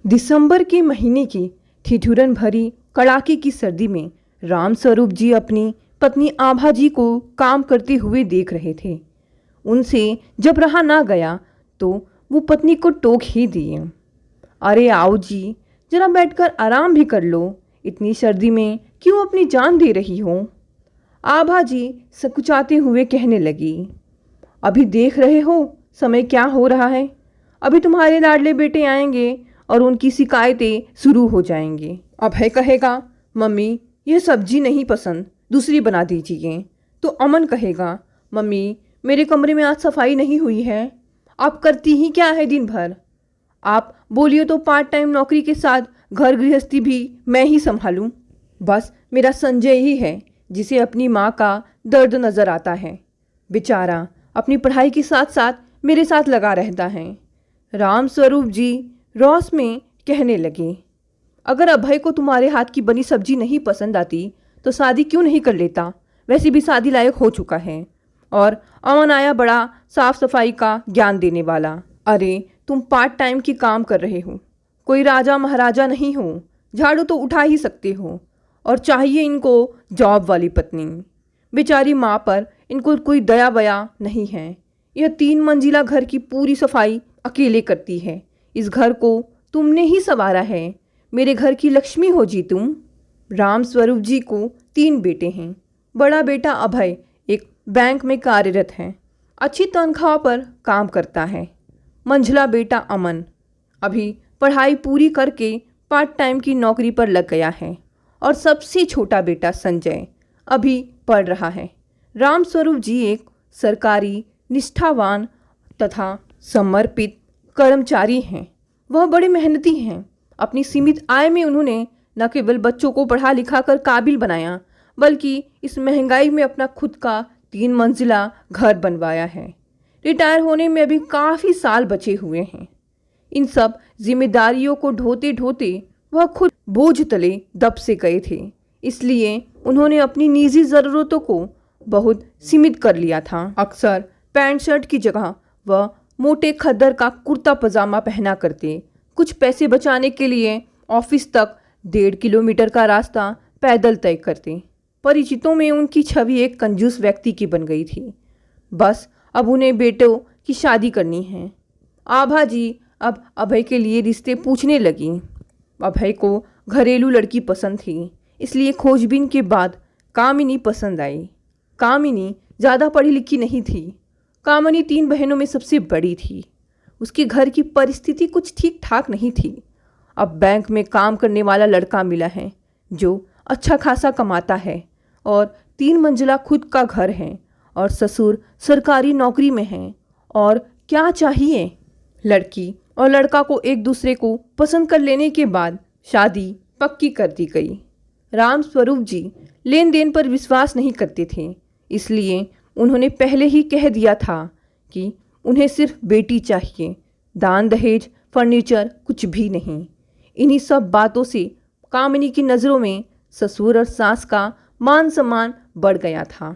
दिसंबर के महीने की ठिठुरन भरी कड़ाके की सर्दी में राम स्वरूप जी अपनी पत्नी आभा जी को काम करते हुए देख रहे थे। उनसे जब रहा ना गया तो वो पत्नी को टोक ही दिए। अरे आओ जी, जरा बैठकर आराम भी कर लो, इतनी सर्दी में क्यों अपनी जान दे रही हो? आभा जी सकुचाते हुए कहने लगी। अभी देख रहे हो समय क्या हो रहा है। अभी तुम्हारे लाडले बेटे आएंगे और उनकी शिकायतें शुरू हो जाएंगी। अभय कहेगा, मम्मी यह सब्जी नहीं पसंद, दूसरी बना दीजिए। तो अमन कहेगा, मम्मी मेरे कमरे में आज सफाई नहीं हुई है। आप करती ही क्या है दिन भर? आप बोलिए तो पार्ट टाइम नौकरी के साथ घर गृहस्थी भी मैं ही संभालूं। बस मेरा संजय ही है जिसे अपनी माँ का दर्द नज़र आता है। बेचारा अपनी पढ़ाई के साथ साथ मेरे साथ लगा रहता है। राम स्वरूप जी रौस में कहने लगे, अगर अभय को तुम्हारे हाथ की बनी सब्जी नहीं पसंद आती तो शादी क्यों नहीं कर लेता? वैसे भी शादी लायक हो चुका है। और अमन आया बड़ा साफ सफाई का ज्ञान देने वाला। अरे तुम पार्ट टाइम की काम कर रहे हो, कोई राजा महाराजा नहीं हो, झाड़ू तो उठा ही सकते हो। और चाहिए इनको जॉब वाली पत्नी। बेचारी माँ पर इनको कोई दया वया नहीं है। यह 3 मंजिला घर की पूरी सफाई अकेले करती है। इस घर को तुमने ही संवारा है। मेरे घर की लक्ष्मी हो जी तुम। राम स्वरूप जी को 3 बेटे हैं। बड़ा बेटा अभय एक बैंक में कार्यरत है, अच्छी तनख्वाह पर काम करता है। मंझला बेटा अमन अभी पढ़ाई पूरी करके पार्ट टाइम की नौकरी पर लग गया है। और सबसे छोटा बेटा संजय अभी पढ़ रहा है। राम स्वरूप जी एक सरकारी निष्ठावान तथा समर्पित कर्मचारी हैं। वह बड़े मेहनती हैं। अपनी सीमित आय में उन्होंने न केवल बच्चों को पढ़ा लिखा कर काबिल बनाया, बल्कि इस महंगाई में अपना खुद का 3 मंजिला घर बनवाया है। रिटायर होने में अभी काफ़ी साल बचे हुए हैं। इन सब जिम्मेदारियों को ढोते ढोते वह खुद बोझ तले दब से गए थे। इसलिए उन्होंने अपनी निजी ज़रूरतों को बहुत सीमित कर लिया था। अक्सर पैंट शर्ट की जगह वह मोटे खद्दर का कुर्ता पजामा पहना करते। कुछ पैसे बचाने के लिए ऑफिस तक 1.5 किलोमीटर का रास्ता पैदल तय करते। परिचितों में उनकी छवि एक कंजूस व्यक्ति की बन गई थी। बस अब उन्हें बेटों की शादी करनी है। आभा जी अब अभय के लिए रिश्ते पूछने लगी। अभय को घरेलू लड़की पसंद थी, इसलिए खोजबीन के बाद कामिनी पसंद आई। कामिनी ज़्यादा पढ़ी लिखी नहीं थी। कामिनी 3 बहनों में सबसे बड़ी थी। उसके घर की परिस्थिति कुछ ठीक ठाक नहीं थी। अब बैंक में काम करने वाला लड़का मिला है जो अच्छा खासा कमाता है और 3 मंजिला खुद का घर है और ससुर सरकारी नौकरी में हैं। और क्या चाहिए? लड़की और लड़का को एक दूसरे को पसंद कर लेने के बाद शादी पक्की कर दी गई। राम स्वरूप जी लेन देन पर विश्वास नहीं करते थे, इसलिए उन्होंने पहले ही कह दिया था कि उन्हें सिर्फ बेटी चाहिए, दान दहेज फर्नीचर कुछ भी नहीं। इन्हीं सब बातों से कामिनी की नज़रों में ससुर और सास का मान सम्मान बढ़ गया था।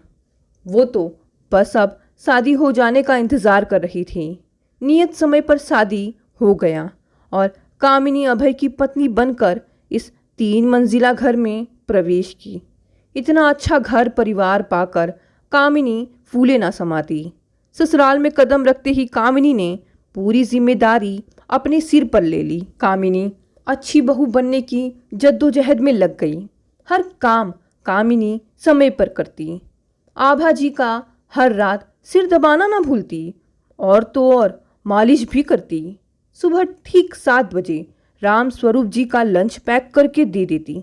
वो तो बस अब शादी हो जाने का इंतज़ार कर रही थी। नियत समय पर शादी हो गया और कामिनी अभय की पत्नी बनकर इस 3 मंजिला घर में प्रवेश की। इतना अच्छा घर परिवार पाकर कामिनी फूले ना समाती। ससुराल में कदम रखते ही कामिनी ने पूरी जिम्मेदारी अपने सिर पर ले ली। कामिनी अच्छी बहू बनने की जद्दोजहद में लग गई। हर काम कामिनी समय पर करती। आभा जी का हर रात सिर दबाना ना भूलती और तो और मालिश भी करती। सुबह ठीक 7 बजे राम स्वरूप जी का लंच पैक करके दे देती।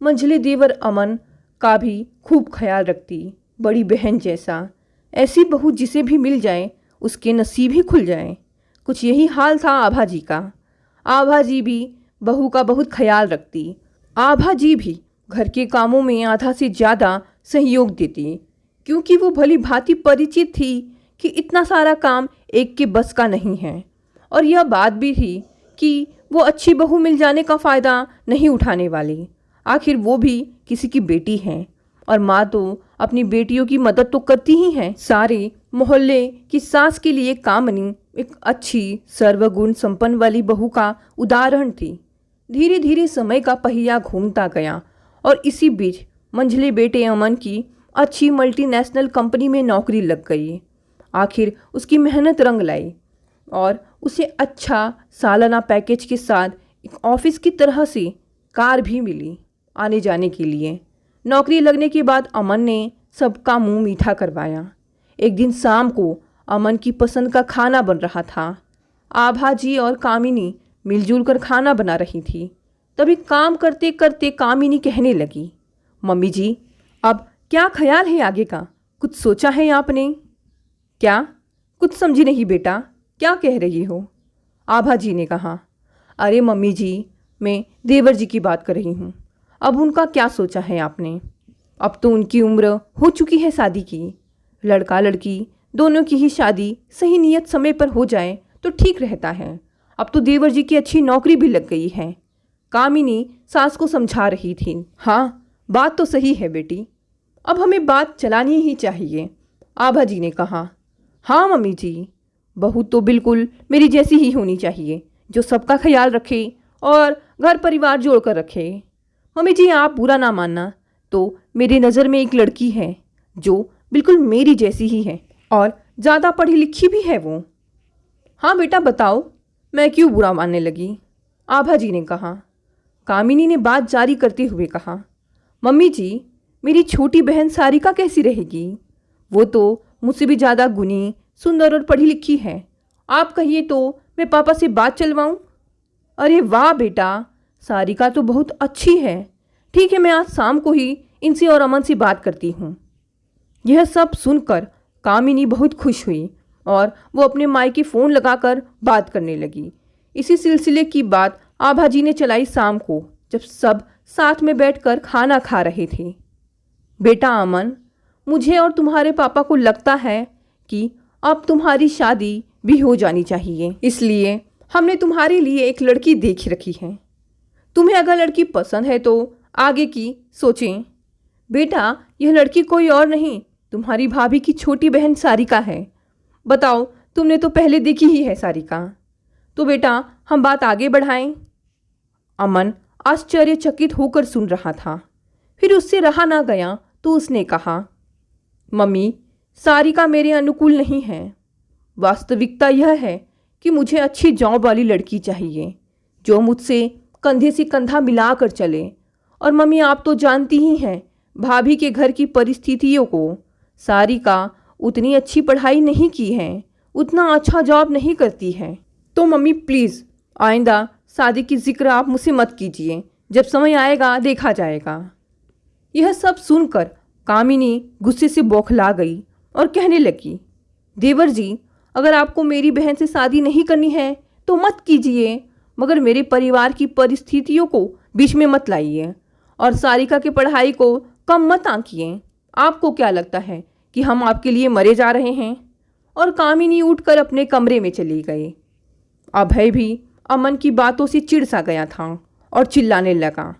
मंझले देवर अमन का भी खूब ख्याल रखती, बड़ी बहन जैसा। ऐसी बहू जिसे भी मिल जाए उसके नसीब ही खुल जाए। कुछ यही हाल था आभा जी का। आभा जी भी बहू का बहुत ख्याल रखती। आभा जी भी घर के कामों में आधा से ज़्यादा सहयोग देती, क्योंकि वो भली भांति परिचित थी कि इतना सारा काम एक के बस का नहीं है। और यह बात भी थी कि वो अच्छी बहू मिल जाने का फ़ायदा नहीं उठाने वाली। आखिर वो भी किसी की बेटी हैं और माँ तो अपनी बेटियों की मदद तो करती ही हैं। सारे मोहल्ले की सास के लिए कामिनी एक अच्छी सर्वगुण संपन्न वाली बहू का उदाहरण थी। धीरे धीरे समय का पहिया घूमता गया और इसी बीच मंझले बेटे अमन की अच्छी मल्टीनेशनल कंपनी में नौकरी लग गई। आखिर उसकी मेहनत रंग लाई और उसे अच्छा सालाना पैकेज के साथ एक ऑफिस की तरह से कार भी मिली आने जाने के लिए। नौकरी लगने के बाद अमन ने सबका मुंह मीठा करवाया। एक दिन शाम को अमन की पसंद का खाना बन रहा था। आभा जी और कामिनी मिलजुल कर खाना बना रही थी। तभी काम करते करते कामिनी कहने लगी, मम्मी जी, अब क्या ख्याल है आगे का? कुछ सोचा है आपने? क्या? कुछ समझी नहीं बेटा, क्या कह रही हो? आभा जी ने कहा, अरे मम्मी जी, मैं देवर जी की बात कर रही हूँ। अब उनका क्या सोचा है आपने? अब तो उनकी उम्र हो चुकी है शादी की। लड़का लड़की दोनों की ही शादी सही नियत समय पर हो जाए तो ठीक रहता है। अब तो देवर जी की अच्छी नौकरी भी लग गई है। कामिनी सास को समझा रही थी। हाँ, बात तो सही है बेटी, अब हमें बात चलानी ही चाहिए, आभा जी ने कहा। हाँ मम्मी जी, बहू तो बिल्कुल मेरी जैसी ही होनी चाहिए, जो सबका ख्याल रखे और घर परिवार जोड़ कर रखे। मम्मी जी, आप बुरा ना मानना, तो मेरी नज़र में एक लड़की है जो बिल्कुल मेरी जैसी ही है और ज़्यादा पढ़ी लिखी भी है वो। हाँ बेटा बताओ, मैं क्यों बुरा मानने लगी? आभा जी ने कहा। कामिनी ने बात जारी करते हुए कहा, मम्मी जी, मेरी छोटी बहन सारिका कैसी रहेगी? वो तो मुझसे भी ज़्यादा गुणी, सुंदर और पढ़ी लिखी है। आप कहिए तो मैं पापा से बात चलवाऊं? अरे वाह बेटा, सारिका तो बहुत अच्छी है। ठीक है, मैं आज शाम को ही इनसे और अमन से बात करती हूँ। यह सब सुनकर कामिनी बहुत खुश हुई और वो अपने मायके फ़ोन लगाकर बात करने लगी। इसी सिलसिले की बात आभा जी ने चलाई शाम को, जब सब साथ में बैठकर खाना खा रहे थे। बेटा अमन, मुझे और तुम्हारे पापा को लगता है कि अब तुम्हारी शादी भी हो जानी चाहिए, इसलिए हमने तुम्हारे लिए एक लड़की देख रखी है। तुम्हें अगर लड़की पसंद है तो आगे की सोचें। बेटा, यह लड़की कोई और नहीं, तुम्हारी भाभी की छोटी बहन सारिका है। बताओ, तुमने तो पहले देखी ही है सारिका। तो बेटा, हम बात आगे बढ़ाएं। अमन आश्चर्यचकित होकर सुन रहा था। फिर उससे रहा ना गया तो उसने कहा, मम्मी, सारिका मेरे अनुकूल नहीं है। वास्तविकता यह है कि मुझे अच्छी जॉब वाली लड़की चाहिए, जो मुझसे कंधे से कंधा मिलाकर चले। और मम्मी, आप तो जानती ही हैं भाभी के घर की परिस्थितियों को। सारिका उतनी अच्छी पढ़ाई नहीं की है, उतना अच्छा जॉब नहीं करती है। तो मम्मी प्लीज़, आइंदा शादी की जिक्र आप मुझसे मत कीजिए, जब समय आएगा देखा जाएगा। यह सब सुनकर कामिनी गुस्से से बौखला गई और कहने लगी, देवर जी, अगर आपको मेरी बहन से शादी नहीं करनी है तो मत कीजिए, मगर मेरे परिवार की परिस्थितियों को बीच में मत लाइए और सारिका की पढ़ाई को कम मत आंकिए। आपको क्या लगता है कि हम आपके लिए मरे जा रहे हैं? और कामिनी उठकर अपने कमरे में चली गई। अभय भी अमन की बातों से चिढ़ सा गया था और चिल्लाने लगा,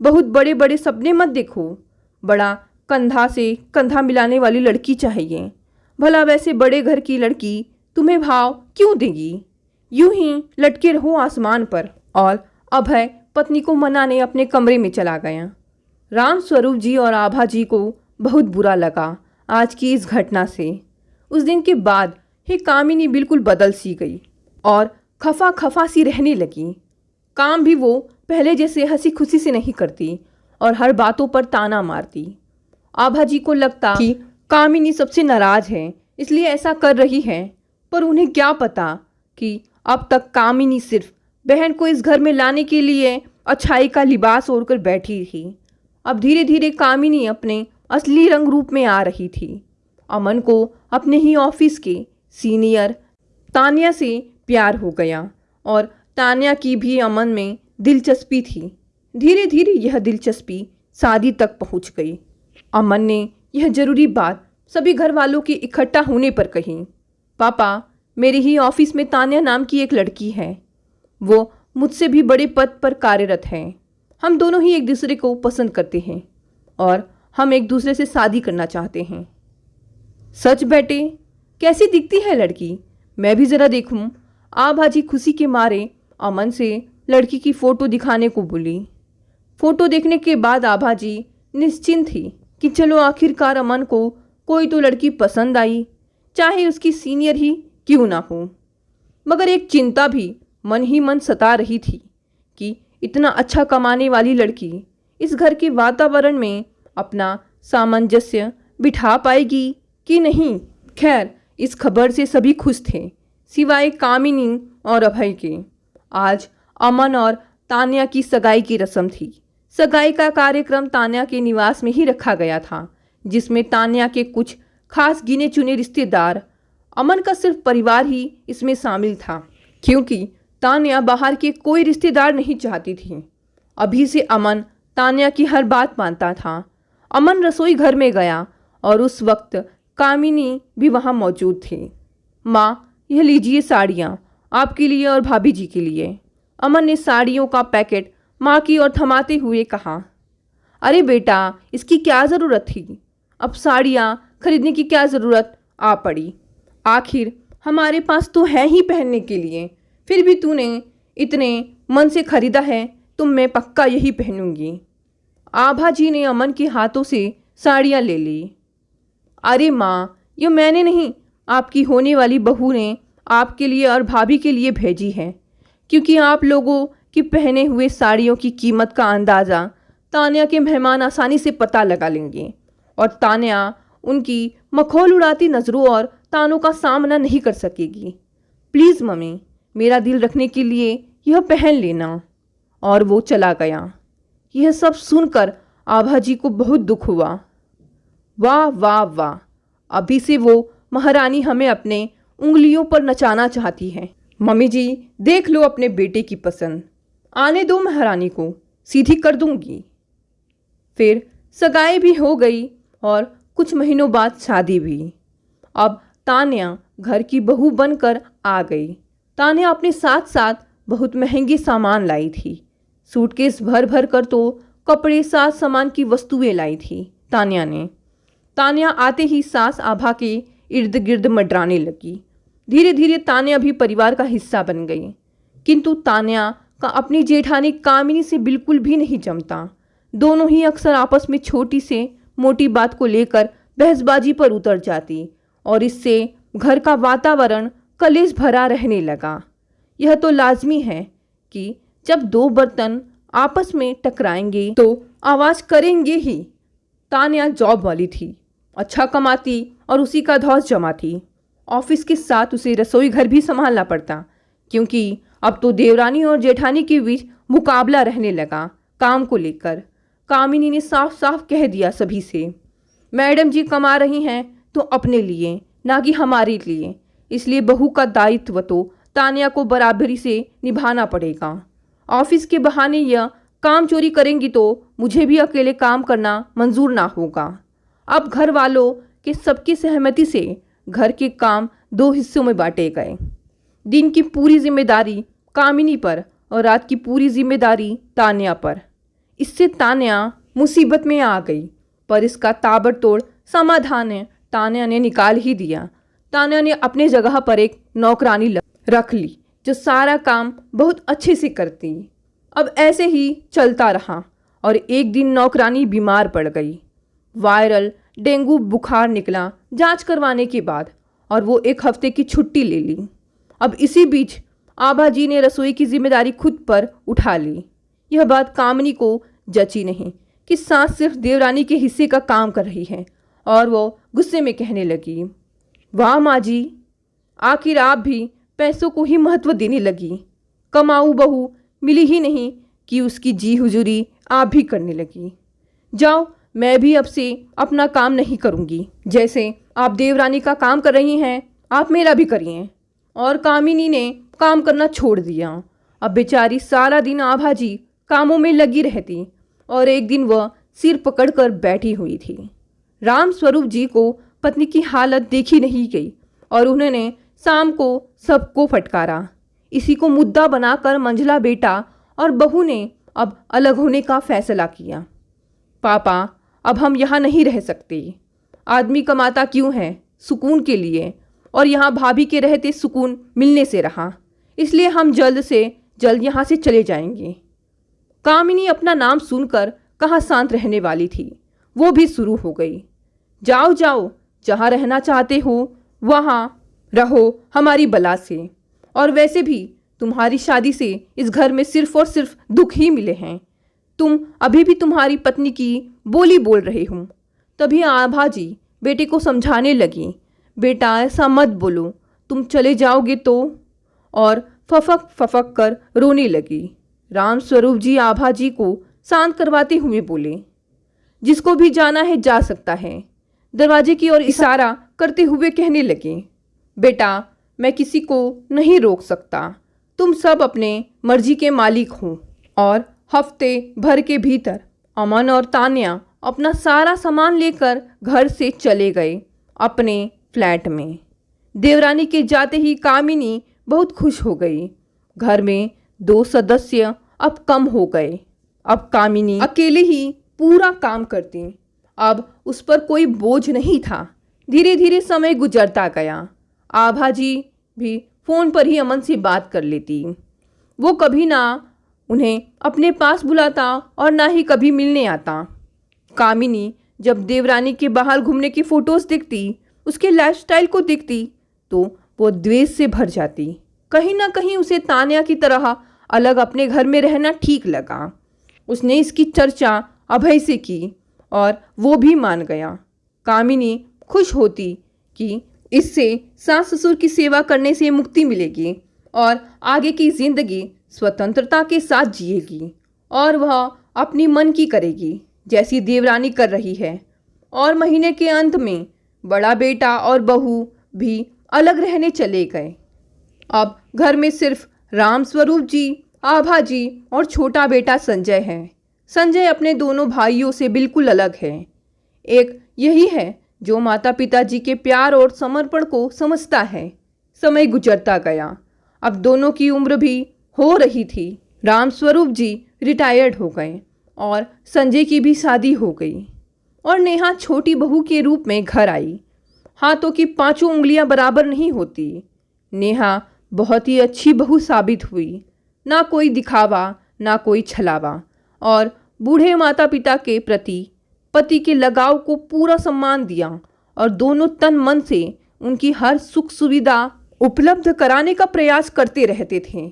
बहुत बड़े बड़े सपने मत देखो, बड़ा कंधा से कंधा मिलाने वाली लड़की चाहिए। भला वैसे बड़े घर की लड़की तुम्हें भाव क्यों देगी? यूं ही लटके रहो आसमान पर। और अभय पत्नी को मनाने अपने कमरे में चला गया। राम स्वरूप जी और आभा जी को बहुत बुरा लगा आज की इस घटना से। उस दिन के बाद ही कामिनी बिल्कुल बदल सी गई और खफा खफा सी रहने लगी। काम भी वो पहले जैसे हंसी खुशी से नहीं करती और हर बातों पर ताना मारती। आभा जी को लगता कि कामिनी सबसे नाराज है, इसलिए ऐसा कर रही है, पर उन्हें क्या पता कि अब तक कामिनी सिर्फ बहन को इस घर में लाने के लिए अच्छाई का लिबास ओढ़कर बैठी थी। अब धीरे धीरे कामिनी अपने असली रंग रूप में आ रही थी। अमन को अपने ही ऑफिस के सीनियर तान्या से प्यार हो गया और तान्या की भी अमन में दिलचस्पी थी। धीरे धीरे यह दिलचस्पी शादी तक पहुंच गई। अमन ने यह जरूरी बात सभी घर वालों के इकट्ठा होने पर कही, पापा, मेरे ही ऑफिस में तान्या नाम की एक लड़की है। वो मुझसे भी बड़े पद पर कार्यरत है। हम दोनों ही एक दूसरे को पसंद करते हैं और हम एक दूसरे से शादी करना चाहते हैं। सच बेटे? कैसी दिखती है लड़की? मैं भी ज़रा देखूं। आभाजी खुशी के मारे अमन से लड़की की फ़ोटो दिखाने को बोली। फ़ोटो देखने के बाद आभाजी निश्चिंत थी कि चलो आखिरकार अमन को कोई तो लड़की पसंद आई, चाहे उसकी सीनियर ही क्यों ना हो। मगर एक चिंता भी मन ही मन सता रही थी कि इतना अच्छा कमाने वाली लड़की इस घर के वातावरण में अपना सामंजस्य बिठा पाएगी कि नहीं। खैर, इस खबर से सभी खुश थे सिवाय कामिनी और अभय के। आज अमन और तान्या की सगाई की रस्म थी। सगाई का कार्यक्रम तान्या के निवास में ही रखा गया था, जिसमें तान्या के कुछ खास गिने चुने रिश्तेदार, अमन का सिर्फ परिवार ही इसमें शामिल था, क्योंकि तान्या बाहर के कोई रिश्तेदार नहीं चाहती थी। अभी से अमन तान्या की हर बात मानता था। अमन रसोई घर में गया और उस वक्त कामिनी भी वहाँ मौजूद थी। माँ, यह लीजिए साड़ियाँ, आपके लिए और भाभी जी के लिए। अमन ने साड़ियों का पैकेट माँ की ओर थमाते हुए कहा। अरे बेटा, इसकी क्या ज़रूरत थी? अब साड़ियाँ खरीदने की क्या ज़रूरत आ पड़ी? आखिर हमारे पास तो है ही पहनने के लिए। फिर भी तूने इतने मन से खरीदा है तो मैं पक्का यही पहनूंगी। आभाजी ने अमन के हाथों से साड़ियाँ ले ली। अरे माँ, ये मैंने नहीं, आपकी होने वाली बहू ने आपके लिए और भाभी के लिए भेजी है, क्योंकि आप लोगों की पहने हुए साड़ियों की कीमत का अंदाज़ा तान्या के मेहमान आसानी से पता लगा लेंगे और तान्या उनकी मखौल उड़ाती नज़रों और तानों का सामना नहीं कर सकेगी। प्लीज़ मम्मी, मेरा दिल रखने के लिए यह पहन लेना। और वो चला गया। यह सब सुनकर आभाजी को बहुत दुख हुआ। वाह वाह वाह, अभी से वो महारानी हमें अपने उंगलियों पर नचाना चाहती है। मम्मी जी, देख लो अपने बेटे की पसंद, आने दो महारानी को, सीधी कर दूंगी। फिर सगाई भी हो गई और कुछ महीनों बाद शादी भी। अब तान्या घर की बहू बनकर आ गई। तान्या अपने साथ साथ बहुत महंगे सामान लाई थी। सूटकेस भर भर कर तो कपड़े, साज सामान की वस्तुएं लाई थी तान्या ने। तान्या आते ही सास आभा के इर्द गिर्द मंडराने लगी। धीरे धीरे तान्या भी परिवार का हिस्सा बन गई। किंतु तान्या का अपनी जेठानी कामिनी से बिल्कुल भी नहीं जमता। दोनों ही अक्सर आपस में छोटी से मोटी बात को लेकर बहसबाजी पर उतर जाती और इससे घर का वातावरण कलेश भरा रहने लगा। यह तो लाजमी है कि जब दो बर्तन आपस में टकराएंगे तो आवाज़ करेंगे ही। तान्या जॉब वाली थी, अच्छा कमाती और उसी का धौंस जमाती। ऑफिस के साथ उसे रसोई घर भी संभालना पड़ता, क्योंकि अब तो देवरानी और जेठानी के बीच मुकाबला रहने लगा काम को लेकर। कामिनी ने साफ साफ कह दिया सभी से, मैडम जी कमा रही हैं तो अपने लिए, ना कि हमारे लिए, इसलिए बहू का दायित्व तो तान्या को बराबरी से निभाना पड़ेगा। ऑफिस के बहाने यह काम चोरी करेंगी तो मुझे भी अकेले काम करना मंजूर ना होगा। अब घर वालों के सबकी सहमति से घर के काम दो हिस्सों में बांटे गए। दिन की पूरी जिम्मेदारी कामिनी पर और रात की पूरी जिम्मेदारी तान्या पर। इससे तान्या मुसीबत में आ गई, पर इसका ताबड़तोड़ समाधान तान्या ने निकाल ही दिया। तान्या ने अपने जगह पर एक नौकरानी रख ली जो सारा काम बहुत अच्छे से करती। अब ऐसे ही चलता रहा और एक दिन नौकरानी बीमार पड़ गई। वायरल डेंगू बुखार निकला जांच करवाने के बाद और वो एक हफ्ते की छुट्टी ले ली। अब इसी बीच आभाजी ने रसोई की जिम्मेदारी खुद पर उठा ली। यह बात कामिनी को जची नहीं कि सास सिर्फ देवरानी के हिस्से का काम कर रही है और वो गुस्से में कहने लगी, वाह माँ जी, आखिर आप भी पैसों को ही महत्व देने लगी। कमाऊ बहू मिली ही नहीं कि उसकी जी हुजूरी आप भी करने लगी। जाओ, मैं भी अब से अपना काम नहीं करूँगी। जैसे आप देवरानी का काम कर रही हैं, आप मेरा भी करिए। और कामिनी ने काम करना छोड़ दिया। अब बेचारी सारा दिन आभाजी कामों में लगी रहती और एक दिन वह सिर पकड़कर बैठी हुई थी। राम स्वरूप जी को पत्नी की हालत देखी नहीं गई और उन्होंने शाम को सबको फटकारा। इसी को मुद्दा बनाकर मंझला बेटा और बहू ने अब अलग होने का फैसला किया। पापा, अब हम यहाँ नहीं रह सकते। आदमी कमाता क्यों है? सुकून के लिए, और यहाँ भाभी के रहते सुकून मिलने से रहा, इसलिए हम जल्द से जल्द यहाँ से चले जाएंगे। कामिनी अपना नाम सुनकर कहाँ शांत रहने वाली थी, वो भी शुरू हो गई। जाओ जाओ, जहाँ रहना चाहते हो वहाँ रहो हमारी बला से। और वैसे भी तुम्हारी शादी से इस घर में सिर्फ और सिर्फ दुख ही मिले हैं। तुम अभी भी तुम्हारी पत्नी की बोली बोल रहे हो। तभी आभा जी बेटे को समझाने लगी, बेटा ऐसा मत बोलो, तुम चले जाओगे तो। और फफक फफक कर रोने लगी। राम स्वरूप जी आभा जी को शांत करवाते हुए बोले, जिसको भी जाना है जा सकता है। दरवाजे की ओर इशारा करते हुए कहने लगे, बेटा मैं किसी को नहीं रोक सकता, तुम सब अपने मर्जी के मालिक हो। और हफ्ते भर के भीतर अमन और तान्या अपना सारा सामान लेकर घर से चले गए अपने फ्लैट में। देवरानी के जाते ही कामिनी बहुत खुश हो गई। घर में 2 सदस्य अब कम हो गए। अब कामिनी अकेले ही पूरा काम करती। अब उस पर कोई बोझ नहीं था। धीरे धीरे समय गुजरता गया। आभा जी भी फ़ोन पर ही अमन से बात कर लेती। वो कभी ना उन्हें अपने पास बुलाता और ना ही कभी मिलने आता। कामिनी जब देवरानी के बाहर घूमने की फ़ोटोज़ देखती, उसके लाइफस्टाइल को देखती, तो वो द्वेष से भर जाती। कहीं ना कहीं उसे तान्या की तरह अलग अपने घर में रहना ठीक लगा। उसने इसकी चर्चा अभय से की और वो भी मान गया। कामिनी खुश होती कि इससे सास ससुर की सेवा करने से मुक्ति मिलेगी और आगे की जिंदगी स्वतंत्रता के साथ जिएगी और वह अपनी मन की करेगी जैसी देवरानी कर रही है। और महीने के अंत में बड़ा बेटा और बहू भी अलग रहने चले गए। अब घर में सिर्फ राम स्वरूप जी, आभा जी और छोटा बेटा संजय है। संजय अपने दोनों भाइयों से बिल्कुल अलग है। एक यही है जो माता पिता जी के प्यार और समर्पण को समझता है। समय गुजरता गया। अब दोनों की उम्र भी हो रही थी। राम स्वरूप जी रिटायर्ड हो गए और संजय की भी शादी हो गई और नेहा छोटी बहू के रूप में घर आई। हाथों की 5 उंगलियां बराबर नहीं होती। नेहा बहुत ही अच्छी बहू साबित हुई। ना कोई दिखावा, ना कोई छलावा और बूढ़े माता पिता के प्रति पति के लगाव को पूरा सम्मान दिया और दोनों तन मन से उनकी हर सुख सुविधा उपलब्ध कराने का प्रयास करते रहते थे।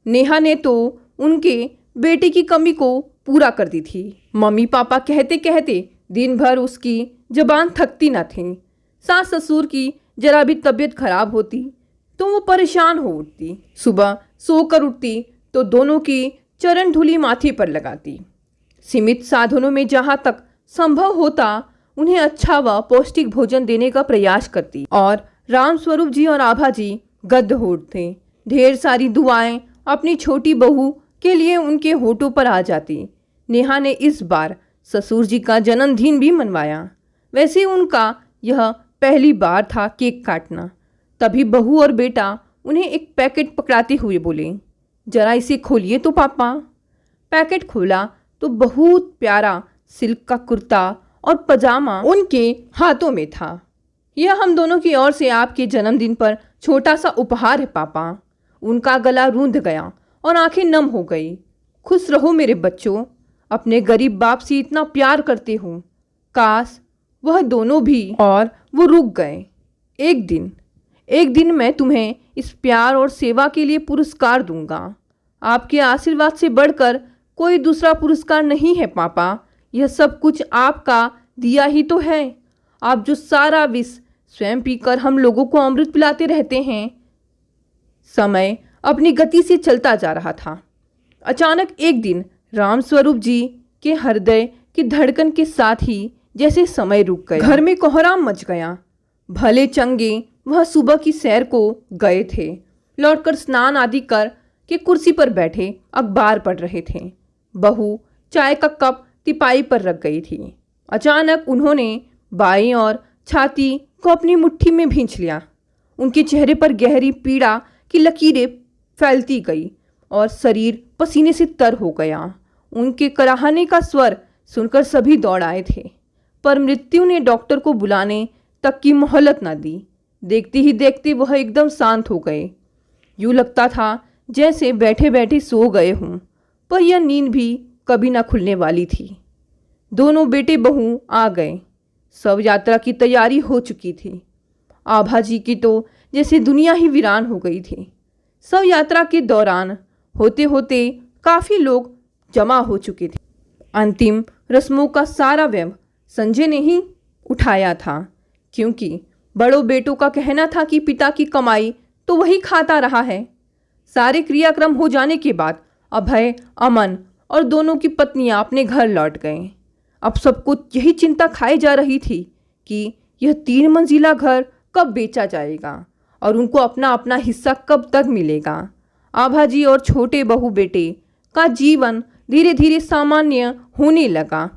नेहा ने तो उनके बेटे की कमी को पूरा कर दी थी। मम्मी पापा कहते कहते दिन भर उसकी जबान थकती न थी। सास ससुर की जरा भी तबीयत खराब होती तो वो परेशान हो उठती। सुबह सोकर उठती तो दोनों की चरण धूली माथे पर लगाती। सीमित साधनों में जहाँ तक संभव होता उन्हें अच्छा व पौष्टिक भोजन देने का प्रयास करती। और राम स्वरूप जी और आभा जी गद्द होते। ढेर सारी दुआएं अपनी छोटी बहू के लिए उनके होठों पर आ जाती। नेहा ने इस बार ससुर जी का जन्मदिन भी मनवाया। वैसे उनका यह पहली बार था केक काटना। तभी बहू और बेटा उन्हें एक पैकेट पकड़ाते हुए बोले, जरा इसे खोलिए तो पापा। पैकेट खोला तो बहुत प्यारा सिल्क का कुर्ता और पजामा उनके हाथों में था। यह हम दोनों की ओर से आपके जन्मदिन पर छोटा सा उपहार है पापा। उनका गला रूंध गया और आंखें नम हो गई। खुश रहो मेरे बच्चों, अपने गरीब बाप से इतना प्यार करते हो। काश वह दोनों भी। और वो रुक गए। एक दिन मैं तुम्हें इस प्यार और सेवा के लिए पुरस्कार दूंगा। आपके आशीर्वाद से बढ़कर कोई दूसरा पुरस्कार नहीं है पापा। यह सब कुछ आपका दिया ही तो है। आप जो सारा विष स्वयं पीकर हम लोगों को अमृत पिलाते रहते हैं। समय अपनी गति से चलता जा रहा था। अचानक एक दिन राम स्वरूप जी के हृदय की धड़कन के साथ ही जैसे समय रुक गया। घर में कोहराम मच गया। भले चंगे वह सुबह की सैर को गए थे। लौटकर स्नान आदि कर के कुर्सी पर बैठे अखबार पढ़ रहे थे। बहू चाय का कप तिपाई पर रख गई थी। अचानक उन्होंने बाईं और छाती को अपनी मुट्ठी में भींच लिया। उनके चेहरे पर गहरी पीड़ा की लकीरें फैलती गई और शरीर पसीने से तर हो गया। उनके कराहने का स्वर सुनकर सभी दौड़ आए थे, पर मृत्यु ने डॉक्टर को बुलाने तक की मोहलत न दी। देखते ही देखते वह एकदम शांत हो गए। यूँ लगता था जैसे बैठे बैठे सो गए हों, पर यह नींद भी कभी ना खुलने वाली थी। दोनों बेटे बहू आ गए। सब यात्रा की तैयारी हो चुकी थी। आभा जी की तो जैसे दुनिया ही वीरान हो गई थी। सब यात्रा के दौरान होते होते काफ़ी लोग जमा हो चुके थे। अंतिम रस्मों का सारा व्यय संजय ने ही उठाया था, क्योंकि बड़ों बेटों का कहना था कि पिता की कमाई तो वही खाता रहा है। सारे क्रियाक्रम हो जाने के बाद अभय, अमन और दोनों की पत्नियां अपने घर लौट गए। अब सबको यही चिंता खाई जा रही थी कि यह 3 मंजिला घर कब बेचा जाएगा और उनको अपना अपना हिस्सा कब तक मिलेगा। आभा जी और छोटे बहू बेटे का जीवन धीरे धीरे सामान्य होने लगा।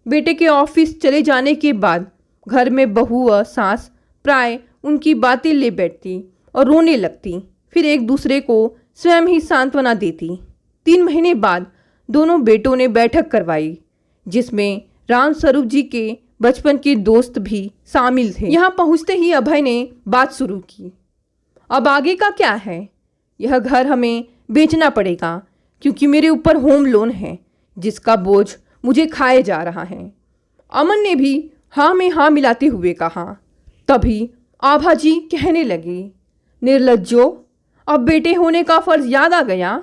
बेटे के ऑफिस चले जाने के बाद घर में बहू व सास प्राय उनकी बातें ले बैठती और रोने लगती, फिर एक दूसरे को स्वयं ही सांत्वना देती। 3 महीने बाद दोनों बेटों ने बैठक करवाई, जिसमें रामस्वरूप जी के बचपन के दोस्त भी शामिल थे। यहाँ पहुँचते ही अभय ने बात शुरू की। अब आगे का क्या है? यह घर हमें बेचना पड़ेगा, क्योंकि मेरे ऊपर होम लोन है जिसका बोझ मुझे खाए जा रहा है। अमन ने भी हाँ में हाँ मिलाते हुए कहा। तभी आभा जी कहने लगी, निर्लज्जो, अब बेटे होने का फर्ज याद आ गया।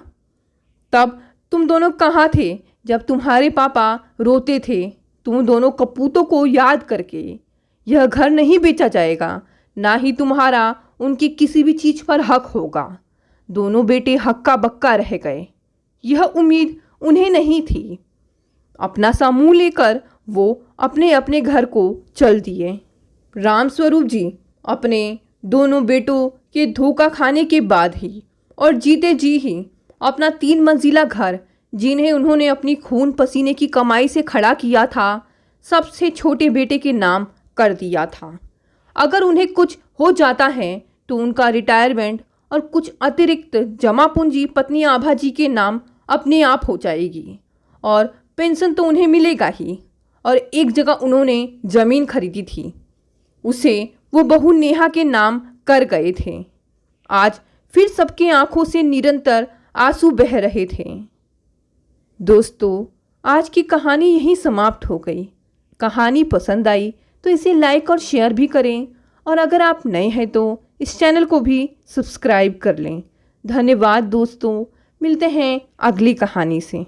तब तुम दोनों कहाँ थे जब तुम्हारे पापा रोते थे? तुम दोनों कपूतों को याद करके। यह घर नहीं बेचा जाएगा, ना ही तुम्हारा उनकी किसी भी चीज़ पर हक होगा। दोनों बेटे हक्का बक्का रह गए। यह उम्मीद उन्हें नहीं थी। अपना सा मुँह लेकर वो अपने अपने घर को चल दिए। रामस्वरूप जी अपने दोनों बेटों के धोखा खाने के बाद ही और जीते जी ही अपना 3 मंजिला घर, जिन्हें उन्होंने अपनी खून पसीने की कमाई से खड़ा किया था, सबसे छोटे बेटे के नाम कर दिया था। अगर उन्हें कुछ हो जाता है तो उनका रिटायरमेंट और कुछ अतिरिक्त जमा पूंजी पत्नी आभा जी के नाम अपने आप हो जाएगी और पेंशन तो उन्हें मिलेगा ही। और एक जगह उन्होंने ज़मीन खरीदी थी, उसे वो बहू नेहा के नाम कर गए थे। आज फिर सबके आंखों से निरंतर आंसू बह रहे थे। दोस्तों, आज की कहानी यहीं समाप्त हो गई। कहानी पसंद आई तो इसे लाइक और शेयर भी करें, और अगर आप नए हैं तो इस चैनल को भी सब्सक्राइब कर लें। धन्यवाद दोस्तों, मिलते हैं अगली कहानी से।